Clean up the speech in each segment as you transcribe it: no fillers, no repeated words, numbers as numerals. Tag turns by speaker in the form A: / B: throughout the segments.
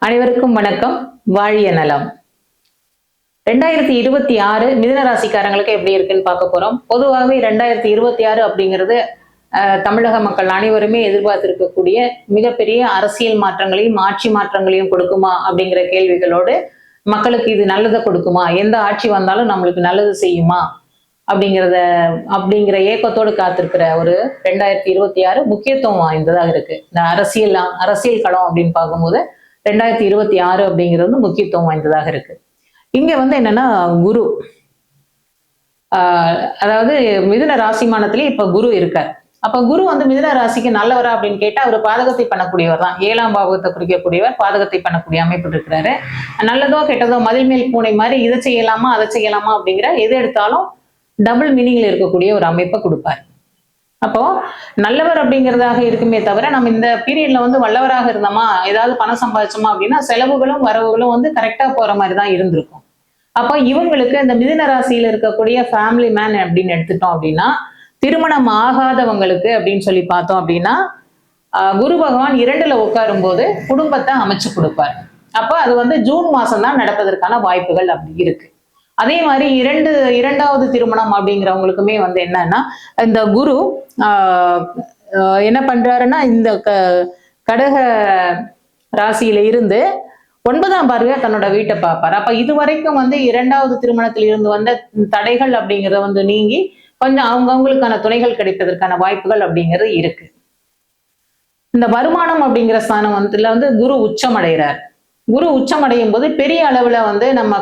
A: அனைவருக்கும் வணக்கம். வாழிய நலம். 2026 மிதுன ராசிக்காரங்களுக்கு எப்படி இருக்குன்னு பார்க்க போறோம். பொதுவாகவே 2026 அப்படிங்கிறது தமிழக மக்கள் அனைவருமே எதிர்பார்த்திருக்கக்கூடிய மிகப்பெரிய அரசியல் மாற்றங்களையும் ஆட்சி மாற்றங்களையும் கொடுக்குமா அப்படிங்கிற கேள்விகளோடு மக்களுக்கு இது நல்லதை கொடுக்குமா, எந்த ஆட்சி வந்தாலும் நம்மளுக்கு நல்லது செய்யுமா அப்படிங்கிற ஏக்கத்தோடு காத்திருக்கிற ஒரு 2026 முக்கியத்துவம் வாய்ந்ததாக இருக்கு. இந்த அரசியல் களம் அப்படின்னு பார்க்கும்போது 2026 அப்படிங்கிறது முக்கியத்துவம் வாய்ந்ததாக இருக்கு. இங்க என்னன்னா குரு, அதாவது மிதுன ராசிமானத்திலே இப்ப குரு இருக்கார். அப்ப குரு மிதுன ராசிக்கு நல்லவரா அப்படின்னு கேட்டா அவர் பாதகத்தை பண்ணக்கூடியவர் தான். 7ஆம் பாவத்தை குறிக்கக்கூடியவர், பாதகத்தை பண்ணக்கூடிய அமைப்பு இருக்கிறாரு. நல்லதோ கெட்டதோ மதில் மேல் பூனை மாதிரி இதை செய்யலாமா அதை செய்யலாமா அப்படிங்கிற எது எடுத்தாலும் டபுள் மீனிங்ல இருக்கக்கூடிய ஒரு அமைப்பை கொடுப்பார். அப்போ நல்லவர் அப்படிங்கிறதாக இருக்குமே தவிர நம்ம இந்த பீரியட்ல வல்லவராக இருந்தோமா, ஏதாவது பணம் சம்பாதிச்சோமா அப்படின்னா செலவுகளும் வரவுகளும் கரெக்டா போற மாதிரி தான் இருந்திருக்கும். அப்போ இவங்களுக்கு இந்த மிதுன ராசியில இருக்கக்கூடிய ஃபேமிலி மேன் அப்படின்னு எடுத்துட்டோம் அப்படின்னா, திருமணம் ஆகாதவங்களுக்கு அப்படின்னு சொல்லி பார்த்தோம் அப்படின்னா குரு பகவான் 2ல உட்காரும் போது குடும்பத்தை அமைச்சு கொடுப்பார். அப்போ அது ஜூன் மாசம் தான் நடப்பதற்கான வாய்ப்புகள் அப்படி இருக்கு. அதே மாதிரி இரண்டாவது திருமணம் அப்படிங்கிறவங்களுக்குமே என்னன்னா இந்த குரு என்ன பண்றாருன்னா இந்த கடக ராசியில இருந்து 9ஆம் பார்வையா தன்னோட வீட்டை பார்ப்பார். அப்ப இதுவரைக்கும் 2வது திருமணத்தில் இருந்து வந்த தடைகள் அப்படிங்கிறத நீங்கி கொஞ்சம் அவங்களுக்கான துணைகள் கிடைப்பதற்கான வாய்ப்புகள் அப்படிங்கிறது இருக்கு. இந்த வருமானம் அப்படிங்கிற ஸ்தானம் குரு உச்சம் அடைகிறார். குரு உச்சம் அடையும் போது பெரிய அளவுல நம்ம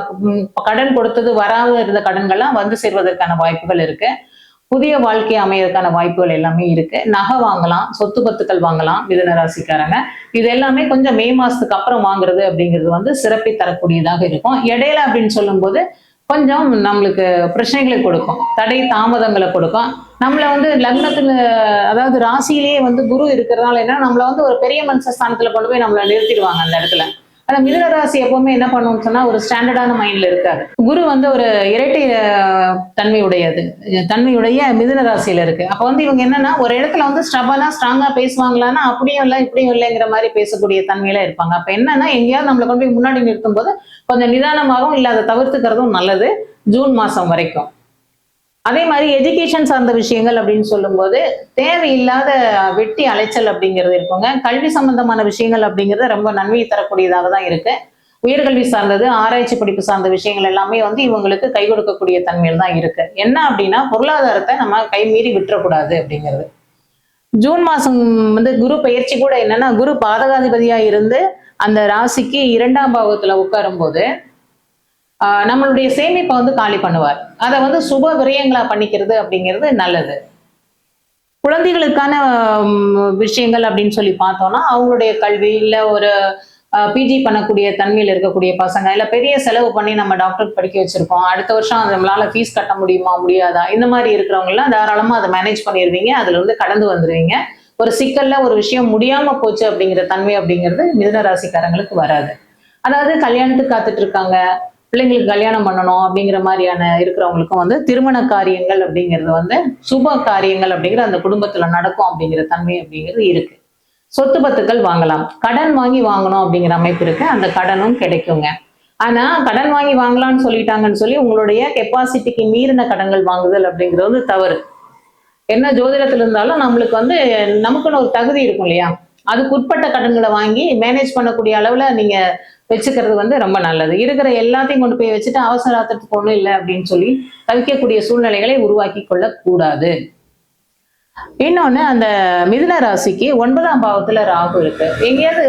A: கடன் கொடுத்தது வராம இருந்த கடன்கள்லாம் சேர்வதற்கான வாய்ப்புகள் இருக்கு. புதிய வாழ்க்கை அமையறதுக்கான வாய்ப்புகள் எல்லாமே இருக்கு. நகை வாங்கலாம், சொத்து பத்துக்கள் வாங்கலாம் மிதுன ராசிக்காரங்க. இது எல்லாமே கொஞ்சம் மே மாசத்துக்கு அப்புறம் வாங்குறது அப்படிங்கிறது சிறப்பை தரக்கூடியதாக இருக்கும். இடையில அப்படின்னு சொல்லும் போது கொஞ்சம் நம்மளுக்கு பிரச்சனைகளை கொடுக்கும், தடை தாமதங்களை கொடுக்கும். நம்மள லக்னத்துல அதாவது ராசியிலேயே குரு இருக்கிறதுனால என்ன நம்மள ஒரு பெரிய மனுஷ ஸ்தானத்துல கொண்டு போய் நம்மள நிறுத்திடுவாங்க அந்த இடத்துல. ஆனா மிதுன ராசி எப்பவுமே என்ன பண்ணுவோம்னு சொன்னா ஒரு ஸ்டாண்டர்டான மைண்ட்ல இருக்காது. குரு ஒரு இரட்டை தன்மையுடைய மிதுன ராசியில இருக்கு. அப்ப இவங்க என்னன்னா ஒரு இடத்துல ஸ்ட்ராங்கா பேசுவாங்களான்னா அப்படியும் இல்லை இப்படியும் இல்லைங்கிற மாதிரி பேசக்கூடிய தன்மையில இருப்பாங்க. அப்ப என்னன்னா எங்கேயாவது நம்மளை கொண்டு போய் முன்னாடி நிறுத்தும் போது கொஞ்சம் நிதானமாகவும் இல்லை அதை தவிர்த்துக்கிறதும் நல்லது ஜூன் மாசம் வரைக்கும். அதே மாதிரி எஜுகேஷன் சார்ந்த விஷயங்கள் அப்படின்னு சொல்லும்போது தேவையில்லாத வெட்டி அலைச்சல் அப்படிங்கிறது இருக்குங்க. கல்வி சம்பந்தமான விஷயங்கள் அப்படிங்கிறது ரொம்ப நன்மையை தரக்கூடியதாக தான் இருக்கு. உயர்கல்வி சார்ந்தது, ஆராய்ச்சி படிப்பு சார்ந்த விஷயங்கள் எல்லாமே இவங்களுக்கு கை கொடுக்கக்கூடிய தன்மையில் தான் இருக்கு. என்ன அப்படின்னா பொருளாதாரத்தை நம்ம கை மீறி விட்டுறக்கூடாது அப்படிங்கிறது. ஜூன் மாசம் குரு பயிற்சி கூட என்னன்னா குரு பாதகாதிபதியா இருந்து அந்த ராசிக்கு 2ஆம் பாவத்துல உட்காரும் போது நம்மளுடைய சேமிப்பை காலி பண்ணுவார். அதை சுப விரயங்களா பண்ணிக்கிறது அப்படிங்கிறது நல்லது. குழந்தைகளுக்கான விஷயங்கள் அப்படின்னு சொல்லி பார்த்தோம்னா அவங்களுடைய கல்வி இல்லை ஒரு பிஜி பண்ணக்கூடிய தன்மையில் இருக்கக்கூடிய பசங்க இல்லை பெரிய செலவு பண்ணி நம்ம டாக்டர் படிக்க வச்சிருக்கோம், அடுத்த வருஷம் நம்மளால ஃபீஸ் கட்ட முடியுமா முடியாதா, இந்த மாதிரி இருக்கிறவங்க எல்லாம் தாராளமா அதை மேனேஜ் பண்ணிடுவீங்க. அதுல கடந்து வந்துடுவீங்க. ஒரு சிக்கல்ல ஒரு விஷயம் முடியாம போச்சு அப்படிங்கிற தன்மை அப்படிங்கிறது மிதுன ராசிக்காரங்களுக்கு வராது. அதாவது கல்யாணத்துக்கு காத்துட்டு இருக்காங்க, பிள்ளைங்களுக்கு கல்யாணம் பண்ணணும் அப்படிங்கிற மாதிரியான இருக்கிறவங்களுக்கும் திருமண காரியங்கள் அப்படிங்கிறது சுப காரியங்கள் அப்படிங்கிற அந்த குடும்பத்துல நடக்கும் அப்படிங்கிற தன்மை அப்படிங்கிறது இருக்கு. சொத்து பத்துக்கள் வாங்கலாம், கடன் வாங்கி வாங்கணும் அப்படிங்கிற அமைப்பு இருக்கு. அந்த கடனும் கிடைக்குங்க. ஆனா கடன் வாங்கி வாங்கலாம்னு சொல்லிட்டாங்கன்னு சொல்லி உங்களுடைய கெப்பாசிட்டிக்கு மீறின கடன்கள் வாங்குதல் அப்படிங்கிறது தவறு. என்ன ஜோதிடத்துல இருந்தாலும் நம்மளுக்கு நமக்குன்னு ஒரு தகுதி இருக்கும் இல்லையா, அதுக்கு உட்பட்ட கடன்களை வாங்கி மேனேஜ் பண்ணக்கூடிய அளவுல நீங்க வச்சுக்கிறது ரொம்ப நல்லது. இருக்கிற எல்லாத்தையும் கொண்டு போய் வச்சுட்டு அவசரத்துக்கு ஒண்ணும் இல்லை அப்படின்னு சொல்லி தவிக்கக்கூடிய சூழ்நிலைகளை உருவாக்கி கொள்ளக்கூடாது. இன்னொன்னு அந்த மிதுன ராசிக்கு 9ஆம் பாவத்துல ராகு இருக்கு. எங்கேயாவது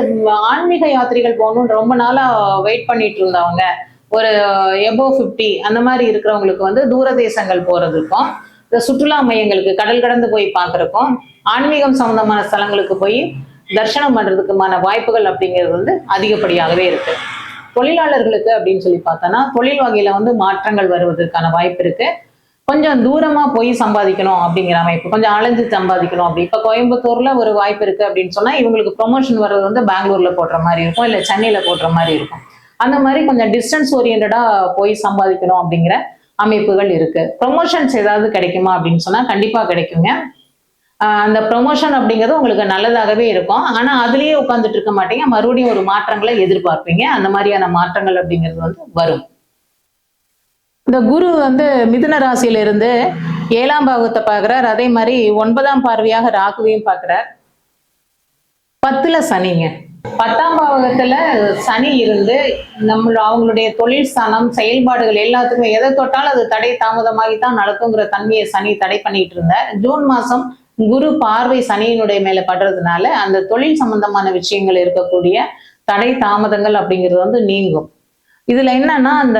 A: ஆன்மீக யாத்திரைகள் போகணும்னு ரொம்ப நாளா வெயிட் பண்ணிட்டு இருந்தவங்க, ஒரு எபோவ் 50 அந்த மாதிரி இருக்கிறவங்களுக்கு தூர தேசங்கள் போறதுக்கும், இந்த சுற்றுலா மையங்களுக்கு கடல் கடந்து போய் பார்க்கறதுக்கும், ஆன்மீகம் சம்பந்தமான ஸ்தலங்களுக்கு போய் தர்சனம் பண்றதுக்குமான வாய்ப்புகள் அப்படிங்கிறது அதிகப்படியாகவே இருக்கு. தொழிலாளர்களுக்கு அப்படின்னு சொல்லி பார்த்தோன்னா தொழில் வகையில மாற்றங்கள் வருவதற்கான வாய்ப்பு இருக்கு. கொஞ்சம் தூரமா போய் சம்பாதிக்கணும் அப்படிங்கிற அமைப்பு, கொஞ்சம் அலைஞ்சு சம்பாதிக்கணும் அப்படி. இப்ப கோயம்புத்தூர்ல ஒரு வாய்ப்பு இருக்கு அப்படின்னு சொன்னா இவங்களுக்கு ப்ரொமோஷன் வர்றது பெங்களூர்ல போடுற மாதிரி இருக்கும், இல்ல சென்னையில போடுற மாதிரி இருக்கும். அந்த மாதிரி கொஞ்சம் டிஸ்டன்ஸ் ஓரியன்டா போய் சம்பாதிக்கணும் அப்படிங்கிற அமைப்புகள் இருக்கு. ப்ரொமோஷன்ஸ் ஏதாவது கிடைக்குமா அப்படின்னு சொன்னா கண்டிப்பா கிடைக்குங்க. அந்த ப்ரொமோஷன் அப்படிங்கிறது உங்களுக்கு நல்லதாகவே இருக்கும். ஆனா அதுலயே உட்கார்ந்துட்டு இருக்க மாட்டீங்க. மறுபடியும் ஒரு மாற்றங்களை எதிர்பார்ப்பீங்க. அந்த மாதிரியான மாற்றங்கள் அப்படிங்கிறது வந்து வரும். இந்த குரு வந்து மிதுன ராசியில இருந்து 7ஆம் பாவத்தை பார்க்கிறார். அதே மாதிரி 9ஆம் பார்வையாக ராகுவையும் பார்க்கிறார். 10ல சனிங்க. 10ஆம் பாவகத்துல சனி இருந்து அவங்களுடைய தொழில் ஸ்தானம், செயல்பாடுகள் எல்லாத்துக்குமே எதை தொட்டாலும் அது தடை தாமதமாகி தான் நடக்குங்கிற தன்மையை சனி தடை பண்ணிட்டு இருந்தார். ஜூன் மாசம் குரு பார்வை சனியினுடைய மேல படுறதுனால அந்த தொழில் சம்பந்தமான விஷயங்கள் இருக்கக்கூடிய தடை தாமதங்கள் அப்படிங்கிறது வந்து நீங்கும். இதுல என்னன்னா அந்த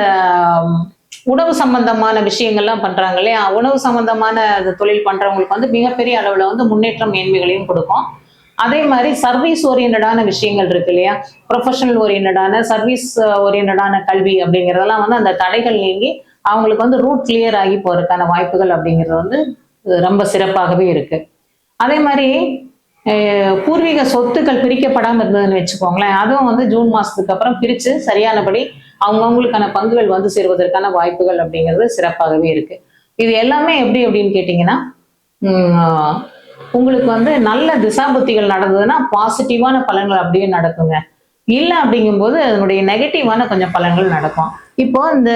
A: உணவு சம்பந்தமான விஷயங்கள்லாம் பண்றாங்க இல்லையா? உணவு சம்பந்தமான தொழில் பண்றவங்களுக்கு வந்து மிகப்பெரிய அளவுல வந்து முன்னேற்றம் மேன்மைகளையும் கொடுக்கும். அதே மாதிரி சர்வீஸ் ஓரியன்டான விஷயங்கள் இருக்கு இல்லையா? ப்ரொஃபஷனல் ஓரியன்டான சர்வீஸ் ஓரியன்டான கல்வி அப்படிங்கிறதெல்லாம் வந்து அந்த தடைகள் நீங்கி அவங்களுக்கு வந்து ரூட் கிளியர் ஆகி போறதுக்கான வாய்ப்புகள் அப்படிங்கிறது வந்து ரொம்ப சிறப்பாகவே இருக்கு. அதே மாதிரி பூர்வீக சொத்துக்கள் பிரிக்கப்படாமல் இருந்ததுன்னு வச்சுக்கோங்களேன், அதுவும் வந்து ஜூன் மாசத்துக்கு அப்புறம் பிரிச்சு சரியானபடி அவங்கவுங்களுக்கான பங்குகள் வந்து சேருவதற்கான வாய்ப்புகள் அப்படிங்கிறது சிறப்பாகவே இருக்கு. இது எல்லாமே எப்படி அப்படின்னு கேட்டீங்கன்னா, உங்களுக்கு வந்து நல்ல திசாபுத்திகள் நடந்ததுன்னா பாசிட்டிவான பலன்கள் அப்படியே நடக்குங்க. இல்ல அப்படிங்கும்போது அதனுடைய நெகட்டிவான கொஞ்சம் பலன்கள் நடக்கும். இப்போ இந்த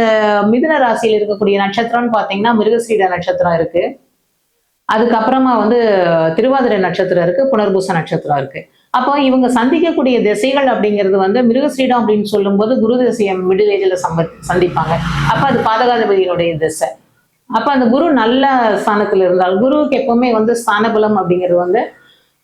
A: மிதுன ராசியில் இருக்கக்கூடிய நட்சத்திரம்னு பாத்தீங்கன்னா மிருகசீட நட்சத்திரம் இருக்கு. அதுக்கப்புறமா வந்து திருவாதிரை நட்சத்திரம் இருக்கு, புனர்பூச நட்சத்திரம் இருக்கு. அப்போ இவங்க சந்திக்கக்கூடிய திசைகள் அப்படிங்கிறது வந்து மிருகஸ்ரீடம் அப்படின்னு சொல்லும்போது குரு திசையை மிடில் ஏஜ்ல சந்திப்பாங்க. அப்ப அது பாதகாதிபதியினுடைய திசை. அப்ப அந்த குரு நல்ல ஸ்தானத்துல இருந்தால், குருவுக்கு எப்பவுமே வந்து ஸ்தானபலம் அப்படிங்கிறது வந்து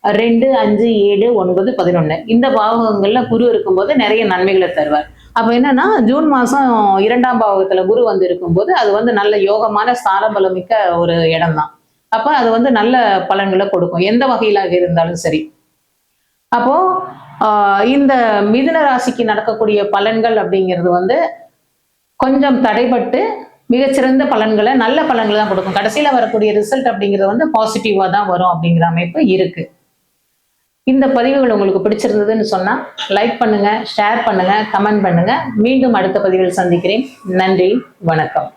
A: 2, 5, 7, 9, 11 இந்த பாவகங்கள்ல குரு இருக்கும்போது நிறைய நன்மைகளை தருவார். அப்ப என்னன்னா ஜூன் மாசம் 2ஆம் பாவகத்துல குரு வந்து இருக்கும்போது அது வந்து நல்ல யோகமான ஸ்தானபலம் மிக்க ஒரு இடம் தான். அப்ப அது வந்து நல்ல பலன்களை கொடுக்கும் எந்த வகையிலாக இருந்தாலும் சரி. அப்போ இந்த மிதுன ராசிக்கு நடக்கக்கூடிய பலன்கள் அப்படிங்கிறது வந்து கொஞ்சம் தடைபட்டு மிகச்சிறந்த பலன்களை நல்ல பலன்களை தான் கொடுக்கும். கடைசியில வரக்கூடிய ரிசல்ட் அப்படிங்கிறது வந்து பாசிட்டிவா தான் வரும் அப்படிங்கிற அமைப்பு இருக்கு. இந்த பதிவுகள் உங்களுக்கு பிடிச்சிருந்ததுன்னு சொன்னா லைக் பண்ணுங்க, ஷேர் பண்ணுங்க, கமெண்ட் பண்ணுங்க. மீண்டும் அடுத்த பதிவில் சந்திக்கிறேன். நன்றி, வணக்கம்.